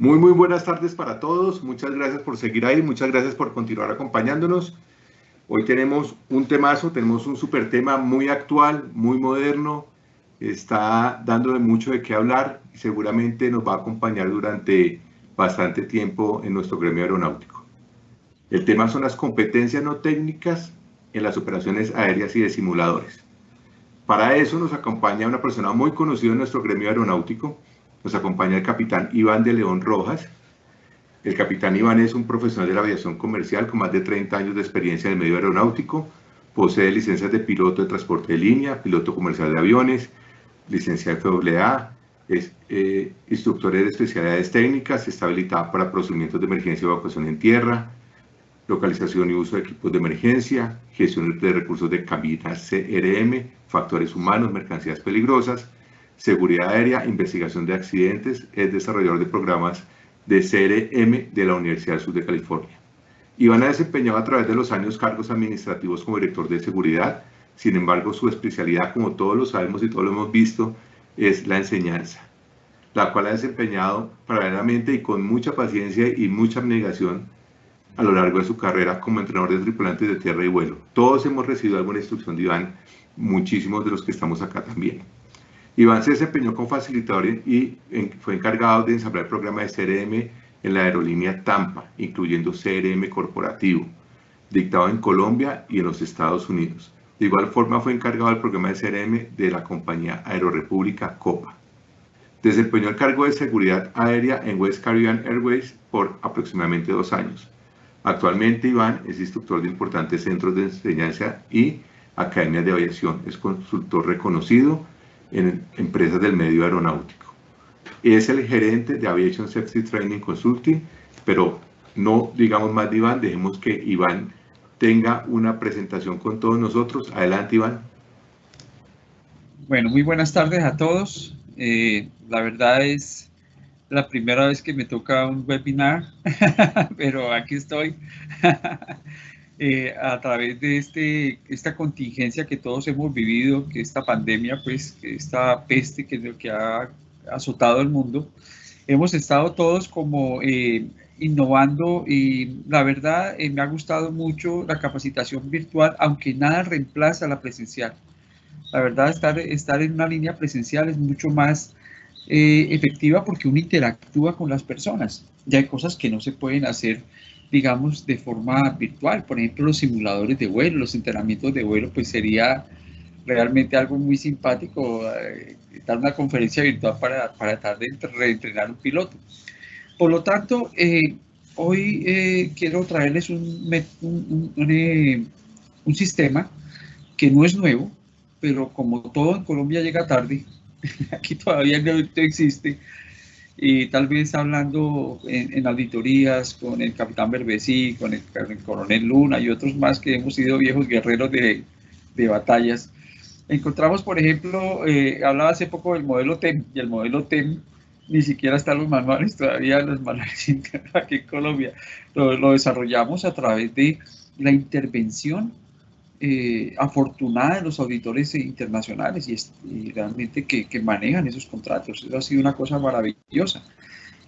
Muy buenas tardes para todos. Muchas gracias por seguir ahí, muchas gracias por continuar acompañándonos. Hoy tenemos un temazo, tenemos un super tema muy actual, muy moderno, está dándole mucho de qué hablar y seguramente nos va a acompañar durante bastante tiempo en nuestro gremio aeronáutico. El tema son las competencias no técnicas en las operaciones aéreas y de simuladores. Para eso nos acompaña una persona muy conocida en nuestro gremio aeronáutico. Nos acompaña el capitán Iván de León Rojas. El capitán Iván es un profesional de la aviación comercial con más de 30 años de experiencia en el medio aeronáutico. Posee licencias de piloto de transporte de línea, piloto comercial de aviones, licencia de FAA, es instructor de especialidades técnicas, está habilitado para procedimientos de emergencia y evacuación en tierra, localización y uso de equipos de emergencia, gestión de recursos de cabinas CRM, factores humanos, mercancías peligrosas, seguridad aérea, investigación de accidentes, es desarrollador de programas de CRM de la Universidad del Sur de California. Iván ha desempeñado a través de los años cargos administrativos como director de seguridad. Sin embargo, su especialidad, como todos lo sabemos y todos lo hemos visto, es la enseñanza, la cual ha desempeñado paralelamente y con mucha paciencia y mucha abnegación a lo largo de su carrera como entrenador de tripulantes de tierra y vuelo. Todos hemos recibido alguna instrucción de Iván, muchísimos de los que estamos acá también. Iván se desempeñó como facilitador y fue encargado de ensamblar el programa de CRM en la aerolínea Tampa, incluyendo CRM corporativo, dictado en Colombia y en los Estados Unidos. De igual forma fue encargado del programa de CRM de la compañía Aerorepública Copa. Desempeñó el cargo de seguridad aérea en West Caribbean Airways por aproximadamente 2 años. Actualmente Iván es instructor de importantes centros de enseñanza y academias de aviación. Es consultor reconocido en empresas del medio aeronáutico. Es el gerente de Aviation Safety Training Consulting, pero no digamos más de Iván, dejemos que Iván tenga una presentación con todos nosotros. Adelante, Iván. Bueno, muy buenas tardes a todos. La verdad es la primera vez que me toca un webinar, pero aquí estoy a través de esta contingencia que todos hemos vivido, que esta pandemia, pues, que esta peste que es lo que ha azotado el mundo. Hemos estado todos como innovando y la verdad me ha gustado mucho la capacitación virtual, aunque nada reemplaza la presencial. La verdad, estar en una línea presencial es mucho más efectiva porque uno interactúa con las personas. Ya hay cosas que no se pueden hacer, digamos, de forma virtual. Por ejemplo, los simuladores de vuelo, los entrenamientos de vuelo, pues sería realmente algo muy simpático dar una conferencia virtual para tratar de reentrenar un piloto. Por lo tanto, hoy quiero traerles un sistema que no es nuevo, pero como todo en Colombia llega tarde, aquí todavía no existe, y tal vez hablando en auditorías con el capitán Berbesí, con el coronel Luna y otros más que hemos sido viejos guerreros de batallas, encontramos, por ejemplo, hablaba hace poco del modelo TEM, y el modelo TEM ni siquiera están los manuales, todavía los manuales aquí en Colombia. Lo desarrollamos a través de la intervención afortunada de los auditores internacionales y realmente que manejan esos contratos. Eso ha sido una cosa maravillosa.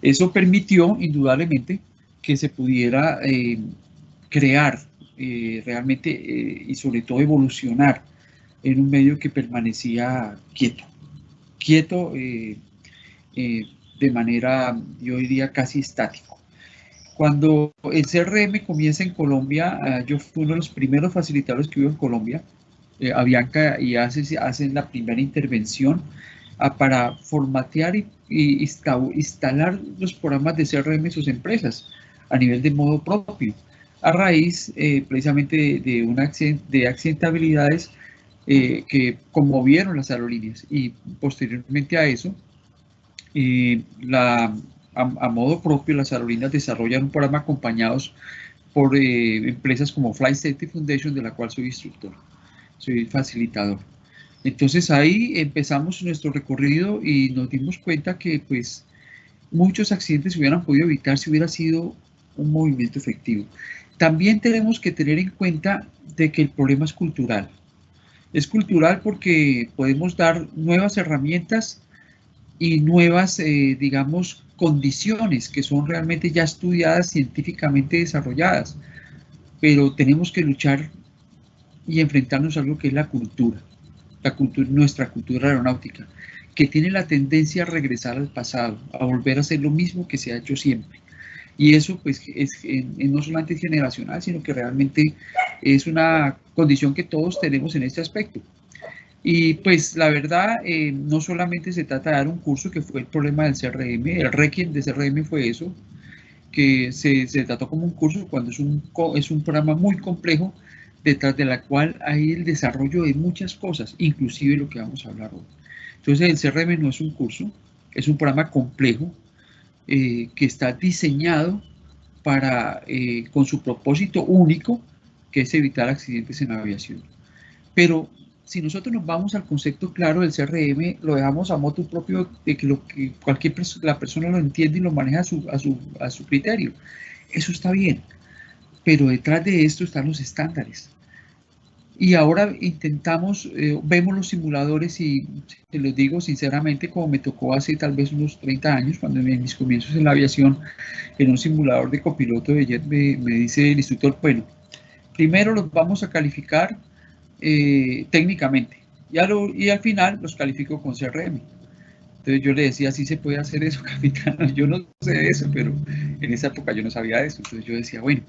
Eso permitió indudablemente que se pudiera crear realmente y sobre todo evolucionar en un medio que permanecía quieto de manera, yo diría, casi estático. Cuando el CRM comienza en Colombia, yo fui uno de los primeros facilitadores que hubo en Colombia. Avianca y hacen la primera intervención para formatear y instalar los programas de CRM en sus empresas a nivel de modo propio, a raíz precisamente de accidentabilidades que conmovieron las aerolíneas, y posteriormente a eso a modo propio las aerolíneas desarrollan un programa acompañados por empresas como Flight Safety Foundation, de la cual soy instructor, soy facilitador. Entonces ahí empezamos nuestro recorrido y nos dimos cuenta que pues muchos accidentes se hubieran podido evitar si hubiera sido un movimiento efectivo. También tenemos que tener en cuenta de que el problema es cultural. Es cultural porque podemos dar nuevas herramientas y nuevas, digamos, condiciones que son realmente ya estudiadas, científicamente desarrolladas, pero tenemos que luchar y enfrentarnos a algo que es la cultura, nuestra cultura aeronáutica, que tiene la tendencia a regresar al pasado, a volver a hacer lo mismo que se ha hecho siempre. Y eso pues no solamente es generacional, sino que realmente es una condición que todos tenemos en este aspecto. Y pues la verdad, no solamente se trata de dar un curso, que fue el problema del CRM, el requiem de CRM fue eso, que se trató como un curso cuando es un programa muy complejo, detrás de la cual hay el desarrollo de muchas cosas, inclusive lo que vamos a hablar hoy. Entonces el CRM no es un curso, es un programa complejo que está diseñado para, con su propósito único, que es evitar accidentes en la aviación. Pero si nosotros nos vamos al concepto claro del CRM, lo dejamos a motu propio de que lo que la persona lo entiende y lo maneja a su criterio. Eso está bien, pero detrás de esto están los estándares. Y ahora intentamos, vemos los simuladores y te lo digo sinceramente, como me tocó hace tal vez unos 30 años, cuando en mis comienzos en la aviación, en un simulador de copiloto de jet, me dice el instructor, bueno, primero los vamos a calificar técnicamente y al final los califico con CRM. Entonces yo le decía, sí se puede hacer eso, capitán. Yo no sé de eso, pero en esa época yo no sabía de eso. Entonces yo decía, bueno,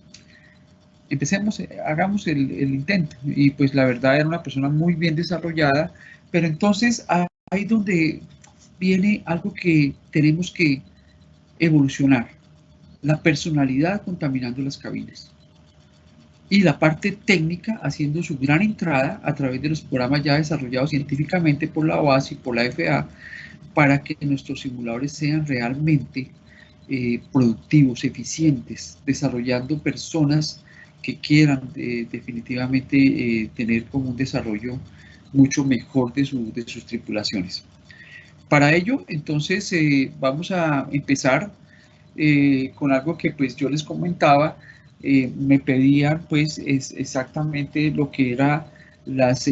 empecemos, hagamos el intento. Y pues la verdad era una persona muy bien desarrollada, pero entonces ahí donde viene algo que tenemos que evolucionar, la personalidad contaminando las cabinas. Y la parte técnica haciendo su gran entrada a través de los programas ya desarrollados científicamente por la OASI y por la FAA, para que nuestros simuladores sean realmente productivos, eficientes, desarrollando personas que quieran definitivamente tener como un desarrollo mucho mejor de sus tripulaciones. Para ello, entonces, vamos a empezar con algo que pues yo les comentaba. Me pedían pues exactamente lo que eran las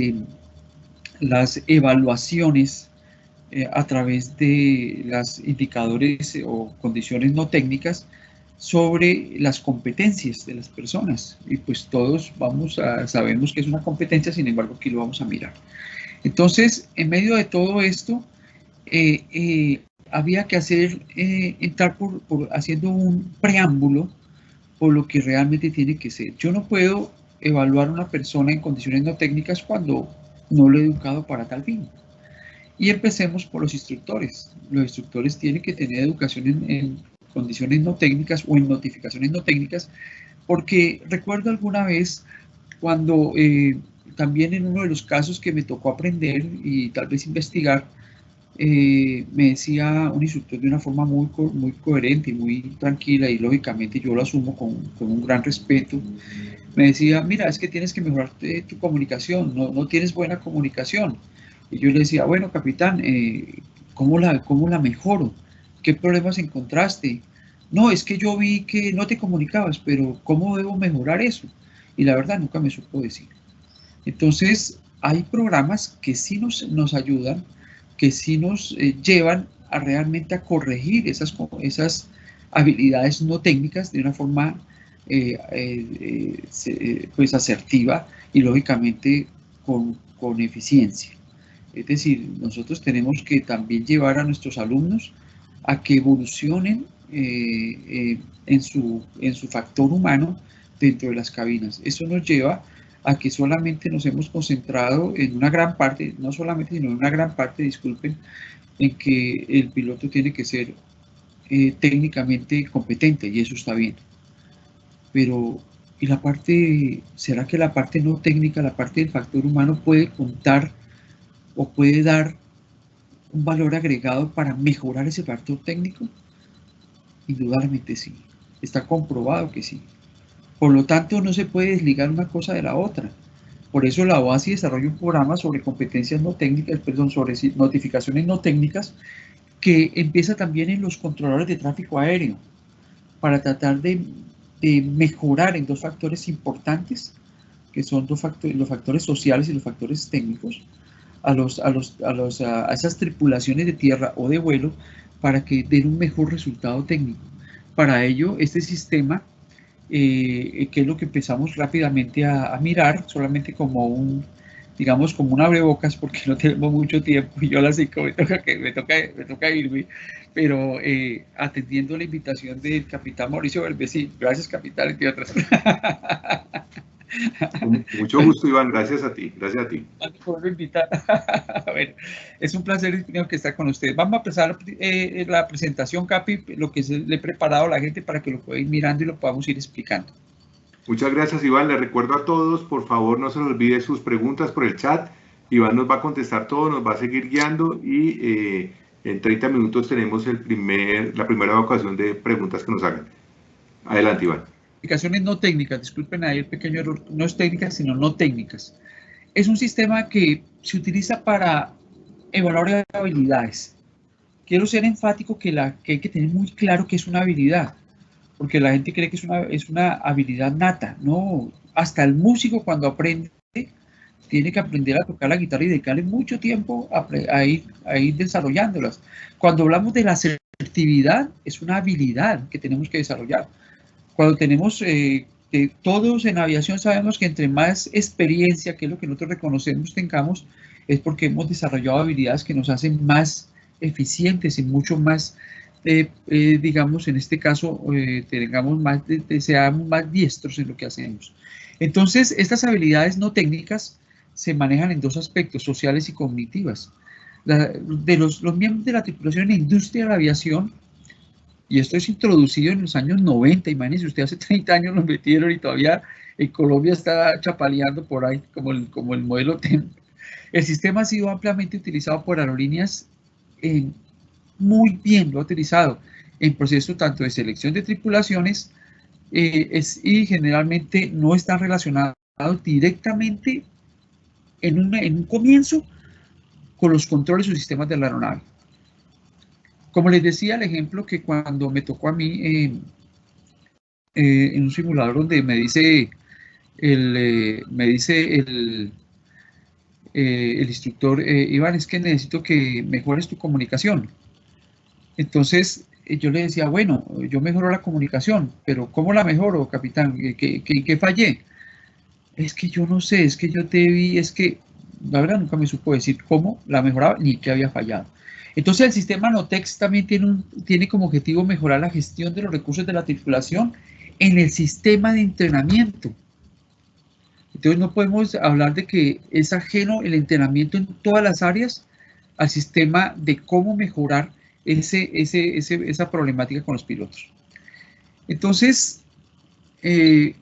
evaluaciones a través de los indicadores o condiciones no técnicas sobre las competencias de las personas. Y pues todos sabemos que es una competencia, sin embargo aquí lo vamos a mirar. Entonces, en medio de todo esto, había que entrar haciendo un preámbulo por lo que realmente tiene que ser. Yo no puedo evaluar a una persona en condiciones no técnicas cuando no lo he educado para tal fin. Y empecemos por los instructores. Los instructores tienen que tener educación en condiciones no técnicas o en notificaciones no técnicas, porque recuerdo alguna vez cuando también en uno de los casos que me tocó aprender y tal vez investigar, me decía un instructor de una forma muy coherente y muy tranquila, y lógicamente yo lo asumo con un gran respeto. Me decía, mira, es que tienes que mejorar tu comunicación, no tienes buena comunicación. Y yo le decía, bueno, capitán, ¿cómo la mejoro? ¿Qué problemas encontraste? No, es que yo vi que no te comunicabas, pero ¿cómo debo mejorar eso? Y la verdad nunca me supo decir. Entonces, hay programas que sí nos ayudan, que sí nos llevan a realmente a corregir esas habilidades no técnicas de una forma pues asertiva y lógicamente con eficiencia. Es decir, nosotros tenemos que también llevar a nuestros alumnos a que evolucionen en su factor humano dentro de las cabinas. Eso nos lleva a que solamente nos hemos concentrado en una gran parte, no solamente, sino en una gran parte, disculpen, en que el piloto tiene que ser técnicamente competente, y eso está bien. Pero, ¿y la parte, será que la parte no técnica, la parte del factor humano puede contar o puede dar un valor agregado para mejorar ese factor técnico? Indudablemente sí, está comprobado que sí. Por lo tanto, no se puede desligar una cosa de la otra. Por eso la OASI desarrolla un programa sobre competencias no técnicas, perdón, sobre notificaciones no técnicas, que empieza también en los controladores de tráfico aéreo, para tratar de mejorar en dos factores importantes, que son los factores sociales y los factores técnicos, a esas tripulaciones de tierra o de vuelo, para que den un mejor resultado técnico. Para ello, este sistema, que es lo que empezamos rápidamente a mirar, solamente como un, digamos, como un abrebocas, porque no tenemos mucho tiempo y yo a las 5 me toca irme, pero atendiendo la invitación del capitán Mauricio Belvesí, gracias capitán, entre otras. Con mucho gusto, Iván, gracias a ti, gracias a ti. Por invitar. Bueno, es un placer que estar con ustedes. Vamos a empezar la presentación, Capi, lo que le he preparado a la gente para que lo pueda ir mirando y lo podamos ir explicando. Muchas gracias, Iván. Les recuerdo a todos, por favor, no se les olvide sus preguntas por el chat. Iván nos va a contestar todo, nos va a seguir guiando y en 30 minutos tenemos la primera evacuación de preguntas que nos hagan. Adelante, Iván. Aplicaciones no técnicas, disculpen ahí el pequeño error, no es técnicas, sino no técnicas. Es un sistema que se utiliza para evaluar habilidades. Quiero ser enfático que hay que tener muy claro que es una habilidad, porque la gente cree que es una habilidad nata. No, hasta el músico cuando aprende, tiene que aprender a tocar la guitarra y dedicarle mucho tiempo a ir desarrollándolas. Cuando hablamos de la asertividad, es una habilidad que tenemos que desarrollar. Cuando tenemos, todos en aviación sabemos que entre más experiencia, que es lo que nosotros reconocemos, tengamos, es porque hemos desarrollado habilidades que nos hacen más eficientes y mucho más, digamos, en este caso, tengamos más, seamos más diestros en lo que hacemos. Entonces, estas habilidades no técnicas se manejan en dos aspectos, sociales y cognitivas. De los miembros de la tripulación en la industria de la aviación, y esto es introducido en los años 90, imagínense, usted hace 30 años lo metieron y todavía en Colombia está chapaleando por ahí como el modelo TEN. El sistema ha sido ampliamente utilizado por aerolíneas, muy bien lo ha utilizado en procesos tanto de selección de tripulaciones y generalmente no están relacionados directamente en un comienzo con los controles o sistemas de la aeronave. Como les decía, el ejemplo que cuando me tocó a mí en un simulador donde me dice el instructor, Iván, es que necesito que mejores tu comunicación. Entonces yo le decía, bueno, yo mejoro la comunicación, pero ¿cómo la mejoro, capitán? ¿Qué fallé? Es que yo no sé, es que yo te vi, es que la verdad nunca me supo decir cómo la mejoraba ni qué había fallado. Entonces el sistema NOTEX también tiene como objetivo mejorar la gestión de los recursos de la tripulación en el sistema de entrenamiento. Entonces no podemos hablar de que es ajeno el entrenamiento en todas las áreas al sistema de cómo mejorar esa problemática con los pilotos. Entonces,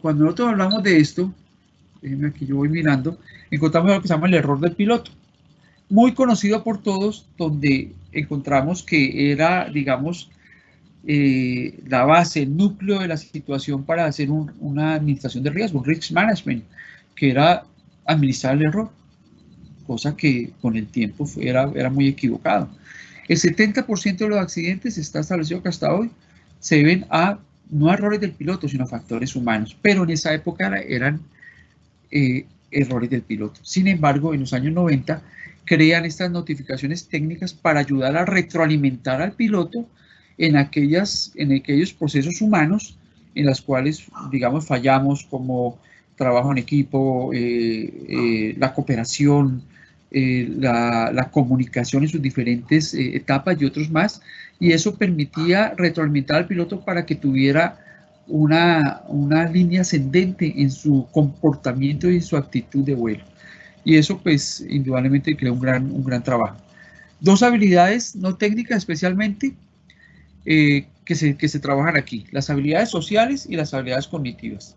cuando nosotros hablamos de esto, déjenme aquí, yo voy mirando, encontramos lo que se llama el error del piloto. Muy conocido por todos, donde encontramos que era, digamos, la base, el núcleo de la situación para hacer una administración de riesgo, un risk management, que era administrar el error, cosa que con el tiempo era muy equivocado. El 70% de los accidentes, está establecido que hasta hoy, se deben a no a errores del piloto, sino a factores humanos, pero en esa época eran errores del piloto. Sin embargo, en los años 90, crean estas notificaciones técnicas para ayudar a retroalimentar al piloto en aquellos procesos humanos en los cuales, digamos, fallamos, como trabajo en equipo, la cooperación, la comunicación en sus diferentes etapas y otros más, y eso permitía retroalimentar al piloto para que tuviera una línea ascendente en su comportamiento y en su actitud de vuelo. Y eso, pues, indudablemente crea un gran trabajo. Dos habilidades no técnicas especialmente que se trabajan aquí, las habilidades sociales y las habilidades cognitivas.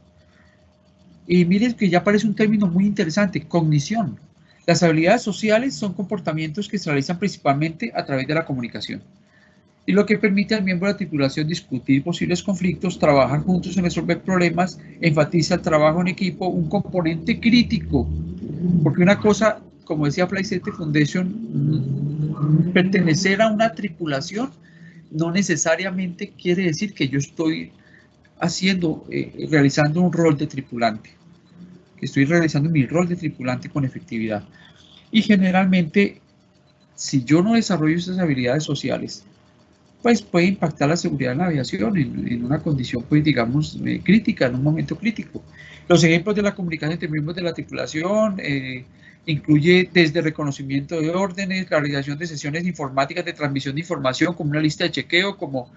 Y miren que ya aparece un término muy interesante, cognición. Las habilidades sociales son comportamientos que se realizan principalmente a través de la comunicación, y lo que permite al miembro de la tripulación discutir posibles conflictos, trabajar juntos en resolver problemas, enfatiza el trabajo en equipo, un componente crítico, porque una cosa, como decía Flight Safety Foundation, pertenecer a una tripulación no necesariamente quiere decir que yo estoy realizando un rol de tripulante, que estoy realizando mi rol de tripulante con efectividad. Y generalmente, si yo no desarrollo esas habilidades sociales, pues puede impactar la seguridad en la aviación en una condición, pues digamos, crítica, en un momento crítico. Los ejemplos de la comunicación entre miembros de la tripulación incluye desde reconocimiento de órdenes, la realización de sesiones informáticas de transmisión de información, como una lista de chequeo, como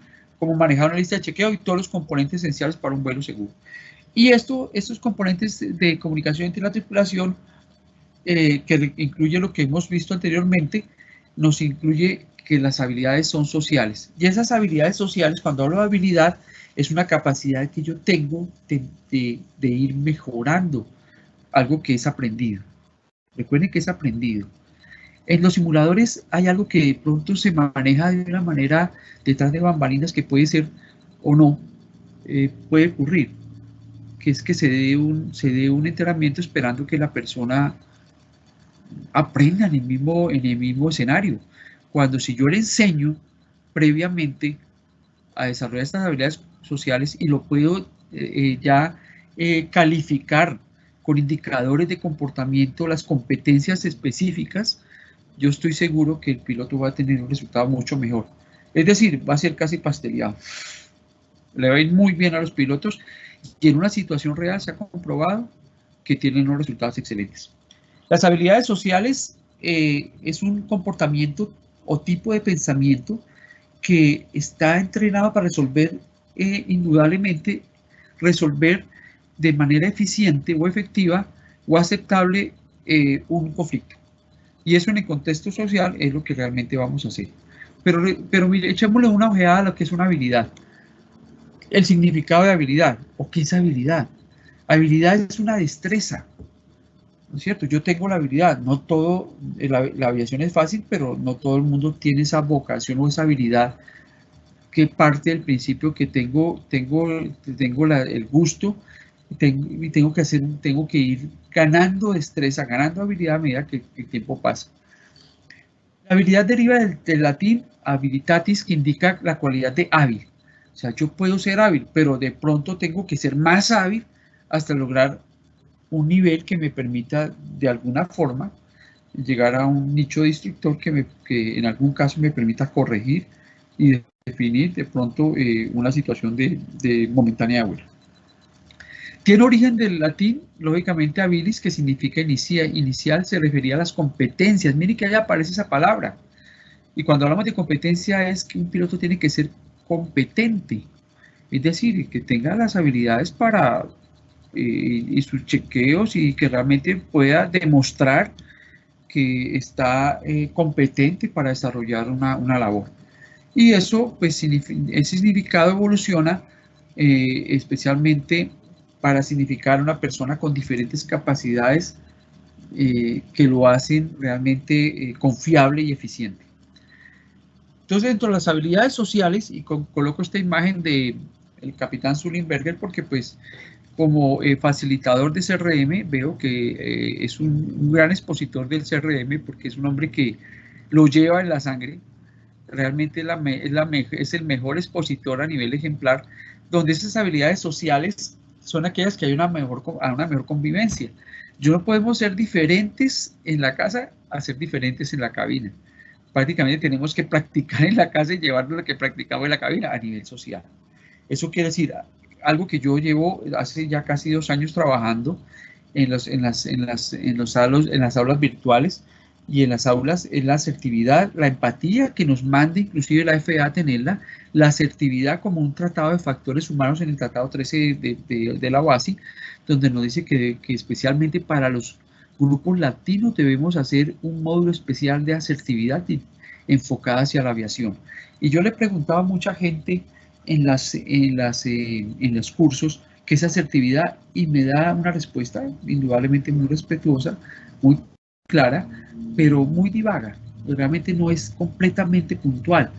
manejar una lista de chequeo y todos los componentes esenciales para un vuelo seguro. Y estos componentes de comunicación entre la tripulación, que incluye lo que hemos visto anteriormente, nos incluye que las habilidades son sociales. Y esas habilidades sociales, cuando hablo de habilidad, es una capacidad que yo tengo de ir mejorando algo que es aprendido. Recuerden que es aprendido. En los simuladores hay algo que de pronto se maneja de una manera detrás de bambalinas que puede ser o no, puede ocurrir, que es que se dé un entrenamiento esperando que la persona aprenda en el mismo escenario. Cuando si yo le enseño previamente a desarrollar estas habilidades sociales y lo puedo calificar con indicadores de comportamiento, las competencias específicas, yo estoy seguro que el piloto va a tener un resultado mucho mejor. Es decir, va a ser casi pasteleado. Le va a ir muy bien a los pilotos y en una situación real se ha comprobado que tienen unos resultados excelentes. Las habilidades sociales es un comportamiento o tipo de pensamiento que está entrenado para resolver, indudablemente, resolver de manera eficiente o efectiva o aceptable un conflicto. Y eso en el contexto social es lo que realmente vamos a hacer. Pero mire, echémosle una ojeada a lo que es una habilidad. El significado de habilidad, o qué es habilidad. Habilidad es una destreza, ¿no es cierto? Yo tengo la habilidad, no todo, la aviación es fácil, pero no todo el mundo tiene esa vocación o esa habilidad que parte del principio que tengo el gusto y tengo que ir ganando destreza, ganando habilidad a medida que el tiempo pasa. La habilidad deriva del latín habilitatis, que indica la cualidad de hábil. O sea, yo puedo ser hábil, pero de pronto tengo que ser más hábil hasta lograr un nivel que me permita de alguna forma llegar a un nicho de instructor que en algún caso me permita corregir y definir de pronto una situación de momentánea vuelo. Tiene origen del latín, lógicamente, habilis, que significa inicial, se refería a las competencias. Miren que ahí aparece esa palabra. Y cuando hablamos de competencia es que un piloto tiene que ser competente, es decir, que tenga las habilidades para y sus chequeos y que realmente pueda demostrar que está competente para desarrollar una labor. Y eso, pues, ese significado evoluciona especialmente para significar una persona con diferentes capacidades que lo hacen realmente confiable y eficiente. Entonces, dentro de las habilidades sociales, y coloco esta imagen del capitán Sullenberger porque, pues, como facilitador de CRM, veo que es un gran expositor del CRM porque es un hombre que lo lleva en la sangre. Realmente es el mejor expositor a nivel ejemplar, donde esas habilidades sociales son aquellas que hay una mejor convivencia. No podemos ser diferentes en la casa a ser diferentes en la cabina. Prácticamente tenemos que practicar en la casa y llevar lo que practicamos en la cabina a nivel social. Eso quiere decir, algo que yo llevo hace ya casi 2 años trabajando en las aulas virtuales y en las aulas, es la asertividad, la empatía que nos manda inclusive la FAA a tenerla, la asertividad como un tratado de factores humanos en el tratado 13 de la OASI, donde nos dice que especialmente para los grupos latinos debemos hacer un módulo especial de asertividad enfocada hacia la aviación. Y yo le preguntaba a mucha gente en los cursos qué es asertividad y me da una respuesta indudablemente muy respetuosa, muy clara, pero muy divaga. Realmente no es completamente puntual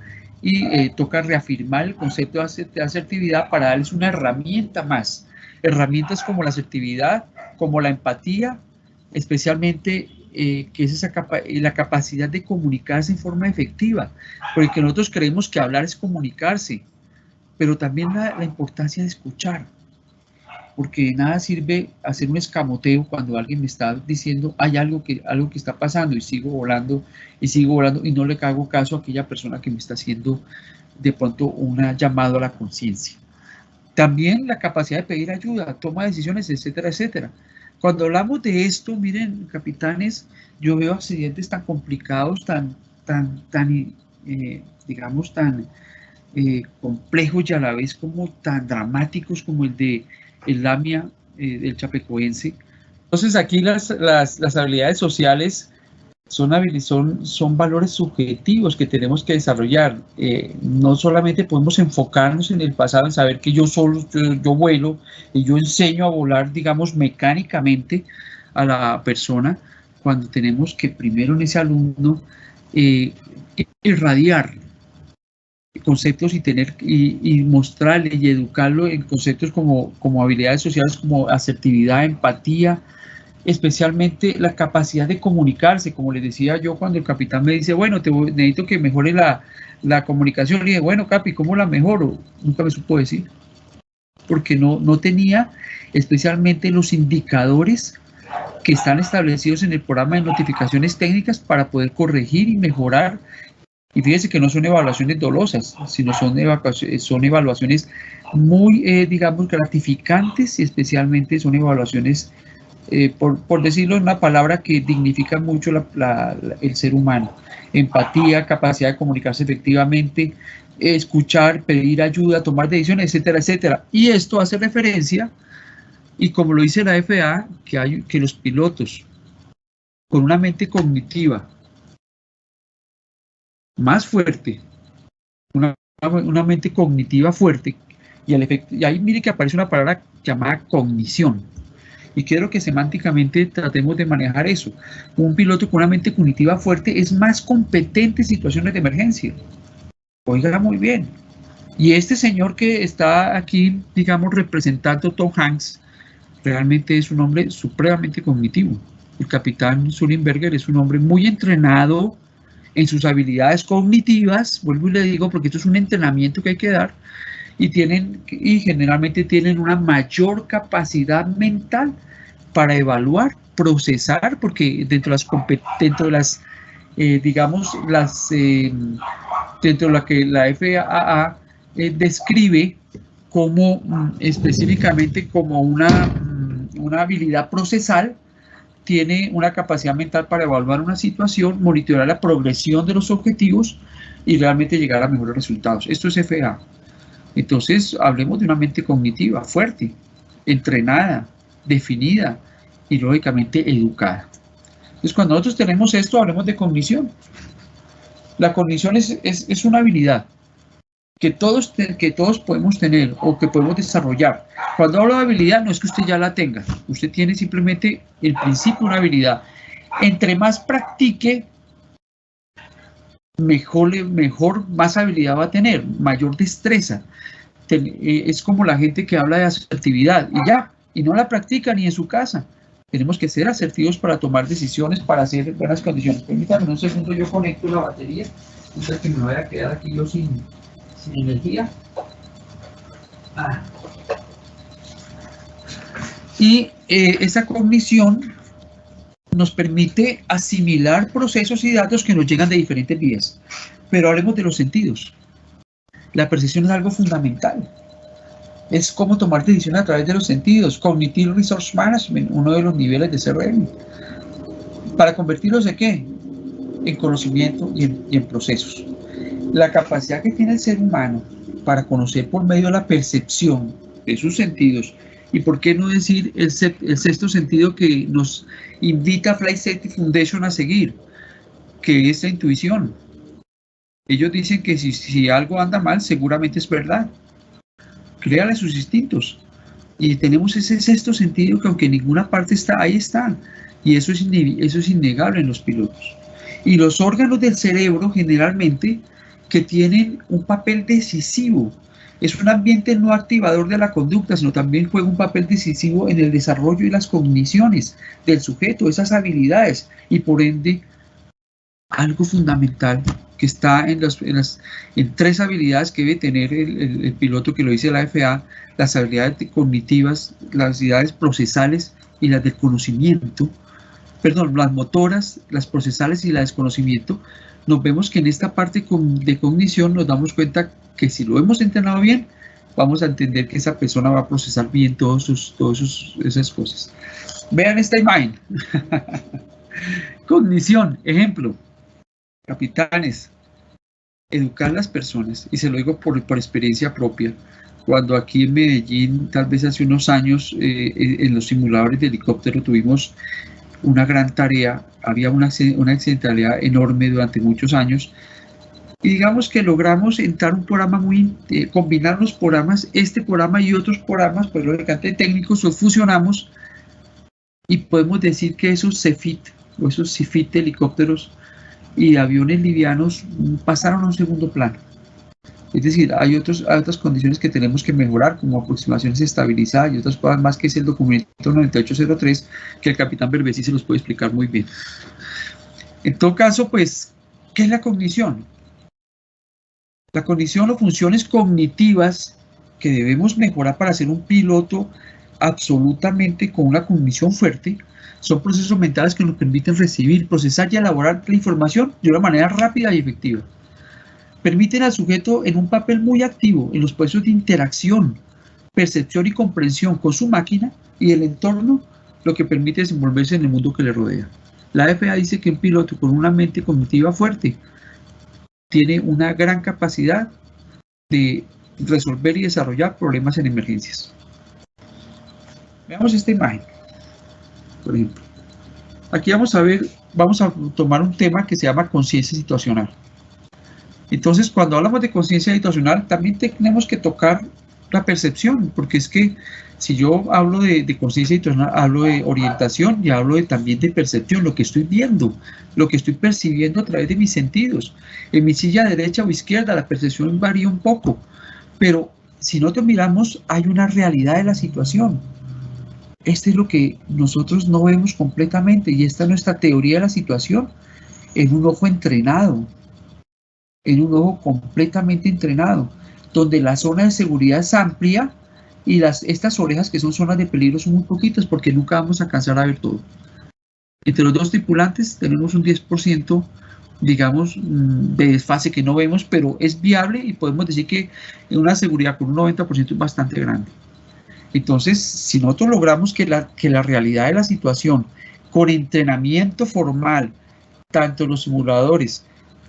y toca reafirmar el concepto de asertividad para darles una herramienta más. Herramientas como la asertividad, como la empatía, especialmente que es la capacidad de comunicarse en forma efectiva, porque nosotros creemos que hablar es comunicarse, pero también la importancia de escuchar. porque de nada sirve hacer un escamoteo cuando alguien me está diciendo hay algo que está pasando y sigo volando y no le hago caso a aquella persona que me está haciendo de pronto un llamado a la conciencia. También la capacidad de pedir ayuda, toma de decisiones, etcétera, etcétera. Cuando hablamos de esto, miren, capitanes, yo veo accidentes tan complicados, digamos, tan complejos y a la vez como tan dramáticos como el de el Lamia del Chapecoense. Entonces aquí las habilidades sociales son valores subjetivos que tenemos que desarrollar. No solamente podemos enfocarnos en el pasado, en saber que yo vuelo y yo enseño a volar, digamos, mecánicamente a la persona, cuando tenemos que primero en ese alumno irradiar conceptos y mostrarle y educarlo en conceptos como habilidades sociales, como asertividad, empatía, especialmente la capacidad de comunicarse. Como les decía yo, cuando el capitán me dice, bueno, necesito que mejore la comunicación, le dije, bueno, capi, ¿cómo la mejoro? Nunca me supo decir, porque no tenía especialmente los indicadores que están establecidos en el programa de notificaciones técnicas para poder corregir y mejorar. Y fíjense que no son evaluaciones dolosas, sino son evaluaciones muy, digamos, gratificantes, y especialmente son evaluaciones, por decirlo en una palabra que dignifica mucho el ser humano. Empatía, capacidad de comunicarse efectivamente, escuchar, pedir ayuda, tomar decisiones, etcétera, etcétera. Y esto hace referencia, y como lo dice la FAA, que los pilotos con una mente cognitiva más fuerte, una mente cognitiva fuerte, y ahí mire que aparece una palabra llamada cognición, y quiero que semánticamente tratemos de manejar eso. Un piloto con una mente cognitiva fuerte es más competente en situaciones de emergencia. Oiga muy bien. Y este señor que está aquí, digamos, representando Tom Hanks, realmente es un hombre supremamente cognitivo. El capitán Sullenberger es un hombre muy entrenado en sus habilidades cognitivas, vuelvo y le digo, porque esto es un entrenamiento que hay que dar, y generalmente tienen una mayor capacidad mental para evaluar, procesar, porque dentro de lo que la FAA describe como específicamente como una habilidad procesal, tiene una capacidad mental para evaluar una situación, monitorear la progresión de los objetivos y realmente llegar a mejores resultados. Esto es FAA. Entonces, hablemos de una mente cognitiva fuerte, entrenada, definida y lógicamente educada. Entonces, cuando nosotros tenemos esto, hablemos de cognición. La cognición es una habilidad que todos podemos tener o que podemos desarrollar. Cuando hablo de habilidad, no es que usted ya la tenga, usted tiene simplemente el principio de una habilidad. Entre más practique, mejor, más habilidad va a tener, mayor destreza. Es como la gente que habla de asertividad y no la practica ni en su casa. Tenemos que ser asertivos para tomar decisiones, para hacer buenas condiciones. Permítanme un segundo, yo conecto la batería, entonces que me voy a quedar aquí yo sin energía. Y esa cognición nos permite asimilar procesos y datos que nos llegan de diferentes vías. Pero hablemos de los sentidos. La percepción es algo fundamental. Es como tomar decisiones a través de los sentidos. Cognitive Resource Management, uno de los niveles de CRM. ¿Para convertirlos en qué? En conocimiento y en procesos. La capacidad que tiene el ser humano para conocer por medio de la percepción de sus sentidos, y por qué no decir el sexto sentido que nos invita a Flight Safety Foundation a seguir, que es la intuición. Ellos dicen que si algo anda mal, seguramente es verdad. Créale sus instintos. Y tenemos ese sexto sentido que aunque en ninguna parte está, ahí está. Y eso es innegable en los pilotos. Y los órganos del cerebro generalmente que tienen un papel decisivo. Es un ambiente no activador de la conducta, sino también juega un papel decisivo en el desarrollo y las cogniciones del sujeto, esas habilidades, y por ende, algo fundamental que está en 3 habilidades que debe tener el piloto, que lo dice la FAA: las habilidades cognitivas, las habilidades procesales y las del conocimiento, perdón, las motoras, las procesales y las del conocimiento. Nos vemos que en esta parte de cognición nos damos cuenta que si lo hemos entrenado bien, vamos a entender que esa persona va a procesar bien todas esas cosas. Vean esta imagen. Cognición, ejemplo. Capitanes, educar a las personas, y se lo digo por experiencia propia. Cuando aquí en Medellín, tal vez hace unos años, en los simuladores de helicóptero tuvimos una gran tarea, había una accidentalidad enorme durante muchos años, y digamos que logramos entrar un programa combinar los programas, este programa y otros programas, pues lógicamente técnicos, los fusionamos, y podemos decir que esos CFIT, o esos CFIT de helicópteros y aviones livianos pasaron a un segundo plano. Es decir, hay otras condiciones que tenemos que mejorar, como aproximaciones estabilizadas y otras cosas más, que es el documento 9803, que el capitán Berbesi se los puede explicar muy bien. En todo caso, pues, ¿qué es la cognición? La cognición o funciones cognitivas que debemos mejorar para ser un piloto absolutamente con una cognición fuerte son procesos mentales que nos permiten recibir, procesar y elaborar la información de una manera rápida y efectiva. Permiten al sujeto en un papel muy activo en los procesos de interacción, percepción y comprensión con su máquina y el entorno, lo que permite desenvolverse en el mundo que le rodea. La FAA dice que un piloto con una mente cognitiva fuerte tiene una gran capacidad de resolver y desarrollar problemas en emergencias. Veamos esta imagen, por ejemplo. Aquí vamos a tomar un tema que se llama conciencia situacional. Entonces, cuando hablamos de conciencia situacional, también tenemos que tocar la percepción, porque es que si yo hablo de conciencia situacional, hablo de orientación y hablo también de percepción, lo que estoy viendo, lo que estoy percibiendo a través de mis sentidos. En mi silla derecha o izquierda la percepción varía un poco, pero si nosotros miramos, hay una realidad de la situación. Este es lo que nosotros no vemos completamente, y esta es nuestra teoría de la situación en un ojo entrenado, en un ojo completamente entrenado, donde la zona de seguridad es amplia y estas orejas, que son zonas de peligro, son muy poquitas, porque nunca vamos a alcanzar a ver todo. Entre los dos tripulantes tenemos un 10%, digamos, de desfase que no vemos, pero es viable, y podemos decir que en una seguridad con un 90% es bastante grande. Entonces, si nosotros logramos que la realidad de la situación, con entrenamiento formal, tanto los simuladores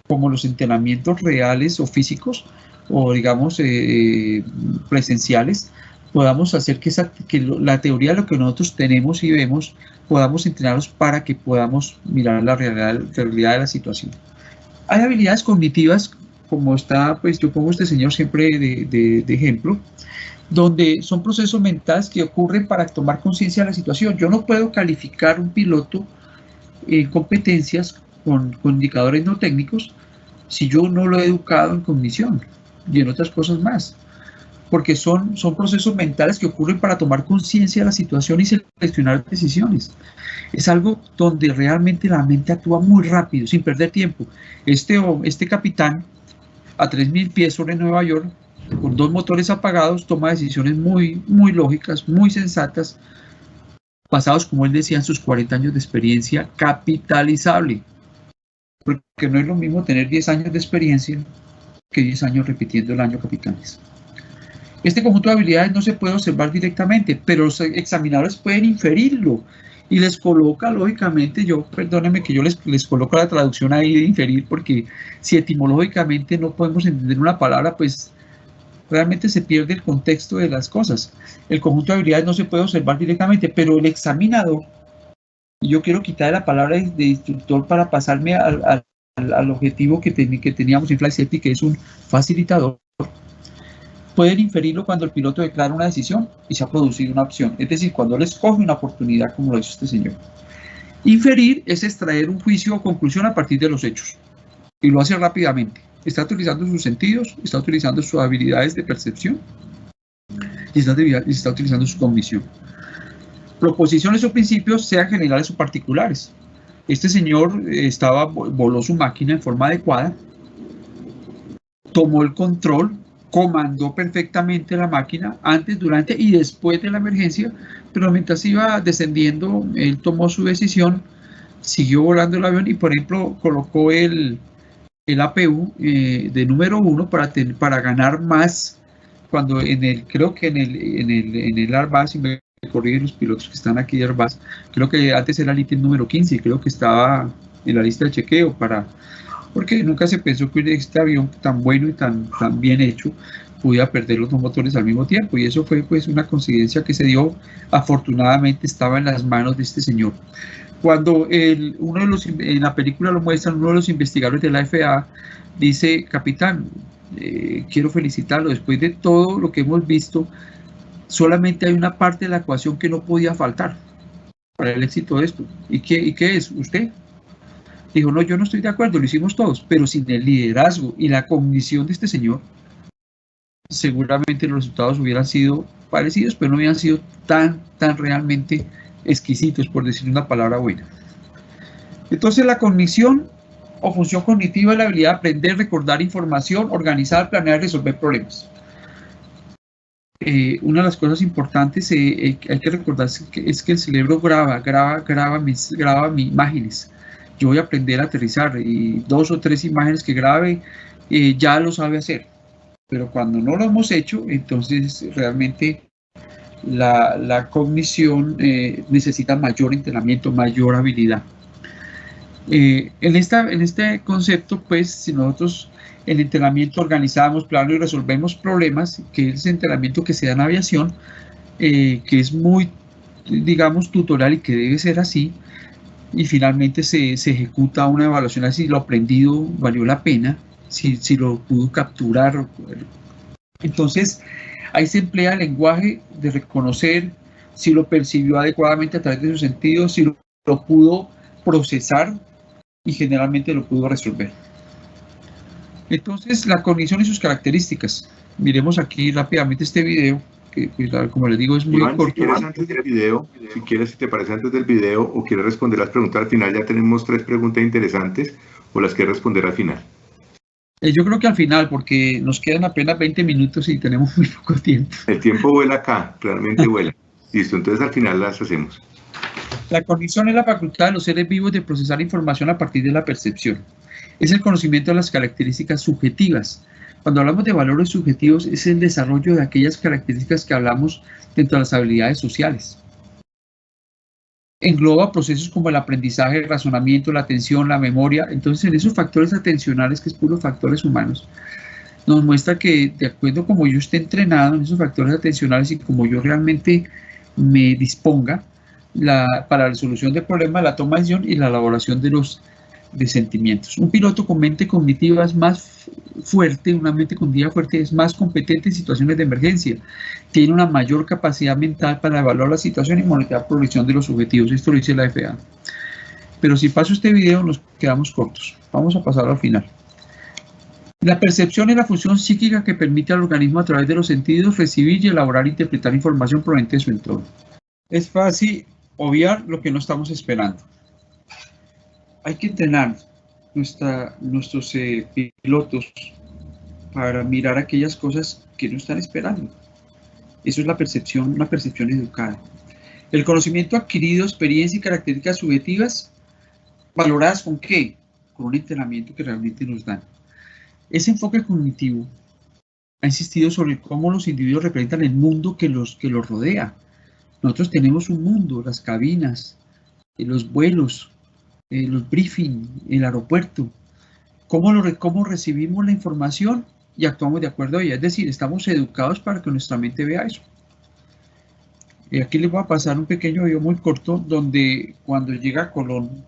como los entrenamientos reales o físicos, o digamos presenciales, podamos hacer que la teoría de lo que nosotros tenemos y vemos, podamos entrenarlos para que podamos mirar la realidad de la situación. Hay habilidades cognitivas, como está, pues yo pongo este señor siempre de ejemplo, donde son procesos mentales que ocurren para tomar conciencia de la situación. Yo no puedo calificar un piloto en competencias con indicadores no técnicos si yo no lo he educado en cognición y en otras cosas más, porque son procesos mentales que ocurren para tomar conciencia de la situación y seleccionar decisiones. Es algo donde realmente la mente actúa muy rápido, sin perder tiempo. Este capitán, a 3.000 pies sobre Nueva York, con 2 motores apagados, toma decisiones muy, muy lógicas, muy sensatas, basados, como él decía, en sus 40 años de experiencia capitalizable. Porque no es lo mismo tener 10 años de experiencia que 10 años repitiendo el año capitanes. Este conjunto de habilidades no se puede observar directamente, pero los examinadores pueden inferirlo, y les coloca, lógicamente, perdónenme que yo les coloco la traducción ahí de inferir, porque si etimológicamente no podemos entender una palabra, pues realmente se pierde el contexto de las cosas. El conjunto de habilidades no se puede observar directamente, pero el examinador, y yo quiero quitar la palabra de instructor para pasarme al objetivo que teníamos en Flight Safety, que es un facilitador, pueden inferirlo cuando el piloto declara una decisión y se ha producido una opción, es decir, cuando él escoge una oportunidad, como lo hizo este señor. Inferir es extraer un juicio o conclusión a partir de los hechos, y lo hace rápidamente. Está utilizando sus sentidos, está utilizando sus habilidades de percepción y está utilizando su cognición. Proposiciones o principios, sean generales o particulares. Este señor voló su máquina en forma adecuada, tomó el control, comandó perfectamente la máquina antes, durante y después de la emergencia, pero mientras iba descendiendo, él tomó su decisión, siguió volando el avión y, por ejemplo, colocó el APU de número 1 para ganar más cuando creo que en el Airbus, y me corrigen los pilotos que están aquí de Airbus, creo que antes era el ítem número 15, creo que estaba en la lista de chequeo porque nunca se pensó que este avión tan bueno y tan bien hecho pudiera perder los dos motores al mismo tiempo, y eso fue pues una coincidencia que se dio. Afortunadamente estaba en las manos de este señor. Cuando en la película lo muestran, uno de los investigadores de la FAA dice: capitán, quiero felicitarlo, después de todo lo que hemos visto, solamente hay una parte de la ecuación que no podía faltar para el éxito de esto. ¿Y qué es? ¿Usted? Dijo: no, yo no estoy de acuerdo, lo hicimos todos, pero sin el liderazgo y la cognición de este señor, seguramente los resultados hubieran sido parecidos, pero no hubieran sido tan realmente exquisitos, por decir una palabra buena. Entonces, la cognición o función cognitiva es la habilidad de aprender, recordar información, organizar, planear y resolver problemas. Una de las cosas importantes hay que recordar es que el cerebro graba imágenes. Yo voy a aprender a aterrizar y 2 o 3 imágenes que grabe ya lo sabe hacer. Pero cuando no lo hemos hecho, entonces realmente la cognición necesita mayor entrenamiento, mayor habilidad. En este concepto, pues, si nosotros el entrenamiento organizamos, plano y resolvemos problemas, que es el entrenamiento que se da en aviación, que es muy, digamos, tutorial y que debe ser así, y finalmente se ejecuta una evaluación así, lo aprendido valió la pena, si lo pudo capturar. Entonces, ahí se emplea el lenguaje de reconocer si lo percibió adecuadamente a través de sus sentidos, si lo pudo procesar y generalmente lo pudo resolver. Entonces, la cognición y sus características. Miremos aquí rápidamente este video, que pues, como les digo es muy Iván, corto. si quieres antes del video, si te parece antes del video o quieres responder las preguntas al final, ya tenemos 3 preguntas interesantes, o las quieres responder al final. Yo creo que al final, porque nos quedan apenas 20 minutos y tenemos muy poco tiempo. El tiempo vuela acá, claramente vuela. Listo, entonces al final las hacemos. La cognición es la facultad de los seres vivos de procesar información a partir de la percepción. Es el conocimiento de las características subjetivas. Cuando hablamos de valores subjetivos, es el desarrollo de aquellas características que hablamos dentro de las habilidades sociales. Engloba procesos como el aprendizaje, el razonamiento, la atención, la memoria. Entonces, en esos factores atencionales, que es puros factores humanos, nos muestra que de acuerdo como yo esté entrenado en esos factores atencionales y como yo realmente me disponga para la resolución de problemas, la toma de decisión y la elaboración de sentimientos. Un piloto con mente cognitiva es más fuerte, una mente cognitiva fuerte es más competente en situaciones de emergencia, tiene una mayor capacidad mental para evaluar la situación y monitorear la progresión de los objetivos. Esto lo dice la FAA. Pero si paso este video nos quedamos cortos. Vamos a pasar al final. La percepción es la función psíquica que permite al organismo a través de los sentidos recibir y elaborar e interpretar información proveniente de su entorno. Es fácil obviar lo que no estamos esperando. Hay que entrenar nuestros pilotos para mirar aquellas cosas que no están esperando. Eso es la percepción, una percepción educada. El conocimiento adquirido, experiencia y características subjetivas, ¿valoradas con qué? Con un entrenamiento que realmente nos dan. Ese enfoque cognitivo ha insistido sobre cómo los individuos representan el mundo que los rodea. Nosotros tenemos un mundo, las cabinas, los vuelos, los briefings, el aeropuerto, cómo recibimos la información y actuamos de acuerdo a ella. Es decir, estamos educados para que nuestra mente vea eso. Y aquí les voy a pasar un pequeño video muy corto donde cuando llega Colón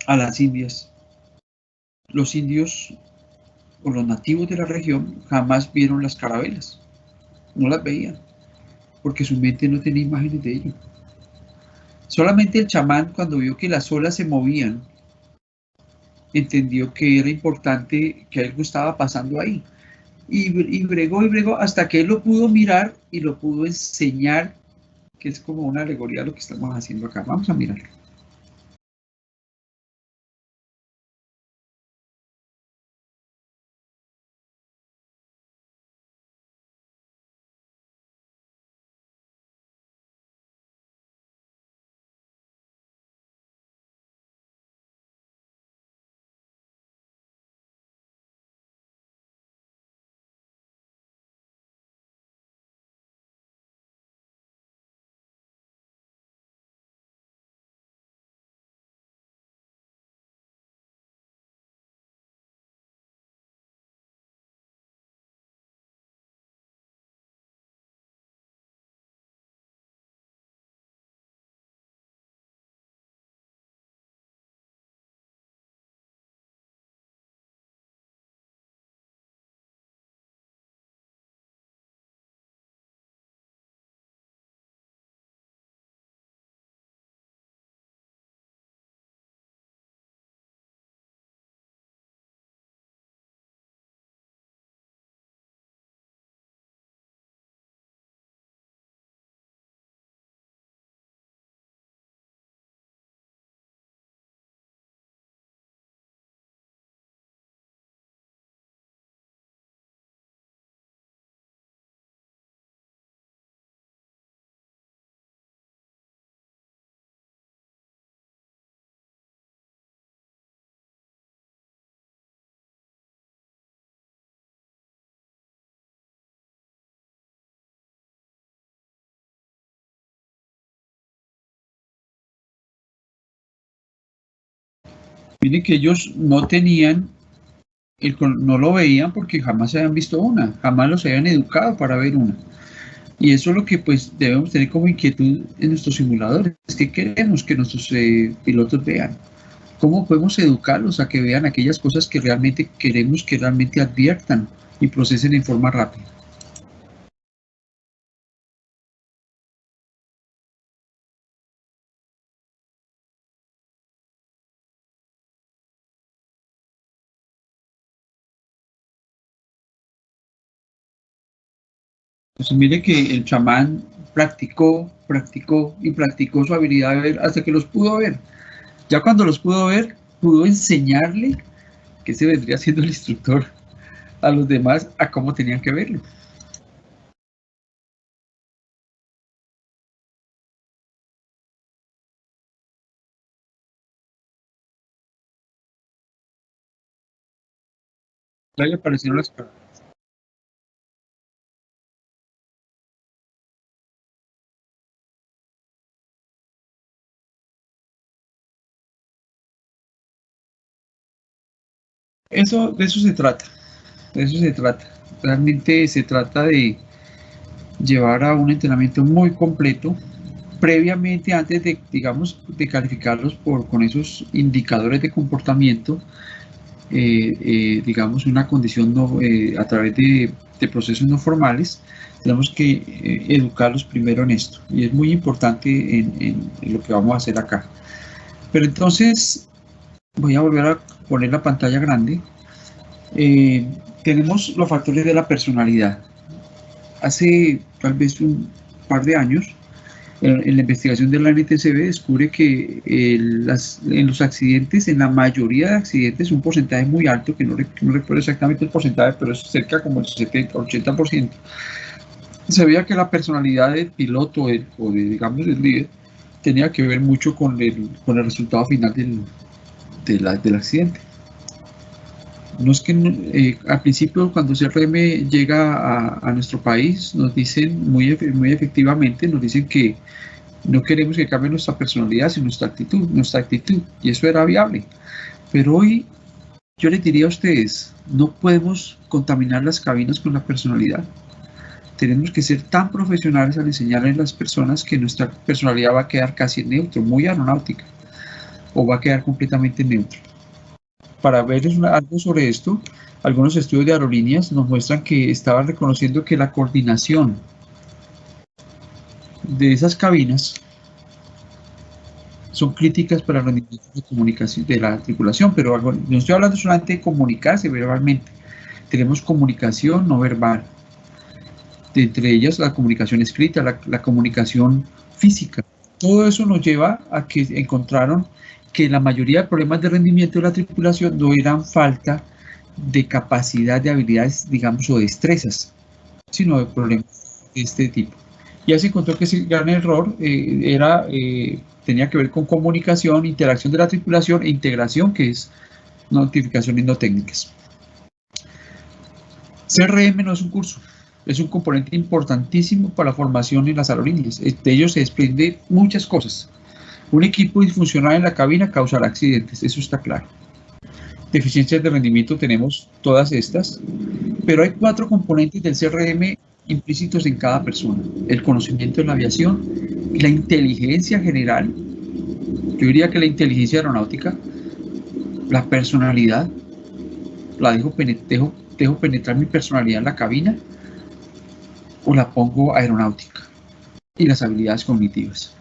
a las Indias, los indios o los nativos de la región jamás vieron las carabelas, no las veían, porque su mente no tenía imágenes de ello. Solamente el chamán, cuando vio que las olas se movían, entendió que era importante, que algo estaba pasando ahí. Y bregó hasta que él lo pudo mirar y lo pudo enseñar, que es como una alegoría de lo que estamos haciendo acá. Vamos a mirarlo. Miren que ellos no tenían, no lo veían porque jamás se habían visto una, jamás los habían educado para ver una. Y eso es lo que pues debemos tener como inquietud en nuestros simuladores. ¿Qué queremos que nuestros pilotos vean? ¿Cómo podemos educarlos a que vean aquellas cosas que realmente queremos que realmente adviertan y procesen en forma rápida? Entonces mire que el chamán practicó y practicó su habilidad de ver hasta que los pudo ver. Ya cuando los pudo ver, pudo enseñarle, que se vendría siendo el instructor, a los demás a cómo tenían que verlo. Ya aparecieron las palabras. De eso se trata, de eso se trata. Realmente se trata de llevar a un entrenamiento muy completo previamente, antes de, digamos, de calificarlos con esos indicadores de comportamiento, digamos, una condición no, a través de procesos no formales. Tenemos que educarlos primero en esto, y es muy importante en lo que vamos a hacer acá. Pero entonces voy a volver a poner la pantalla grande. Tenemos los factores de la personalidad. Hace tal vez un par de años, en la investigación de la NTCB descubre que en los accidentes, en la mayoría de accidentes, un porcentaje muy alto, que no recuerdo exactamente el porcentaje, pero es cerca como el 70-80%, se veía que la personalidad del piloto o de, digamos, del líder tenía que ver mucho con el resultado final del accidente. No es que al principio, cuando CRM llega a nuestro país, nos dicen muy efectivamente, nos dicen que no queremos que cambie nuestra personalidad, sino nuestra actitud, y eso era viable. Pero hoy yo les diría a ustedes, no podemos contaminar las cabinas con la personalidad. Tenemos que ser tan profesionales al enseñarle a las personas que nuestra personalidad va a quedar casi neutro, muy aeronáutica, o va a quedar completamente neutro. Para ver algo sobre esto, algunos estudios de aerolíneas nos muestran que estaban reconociendo que la coordinación de esas cabinas son críticas para el rendimiento de comunicación de la tripulación, pero no estoy hablando solamente de comunicarse verbalmente. Tenemos comunicación no verbal, entre ellas la comunicación escrita, la comunicación física. Todo eso nos lleva a que encontraron que la mayoría de problemas de rendimiento de la tripulación no eran falta de capacidad, de habilidades, digamos, o destrezas, sino de problemas de este tipo. Ya se encontró que ese gran error tenía que ver con comunicación, interacción de la tripulación e integración, que es notificaciones no técnicas. CRM no es un curso, es un componente importantísimo para la formación en las aerolíneas. De ello se desprende muchas cosas. Un equipo disfuncional en la cabina causará accidentes, eso está claro. Deficiencias de rendimiento tenemos todas estas, pero hay 4 componentes del CRM implícitos en cada persona: el conocimiento de la aviación, la inteligencia general, yo diría que la inteligencia aeronáutica, la personalidad, dejo penetrar mi personalidad en la cabina o la pongo aeronáutica, y las habilidades cognitivas.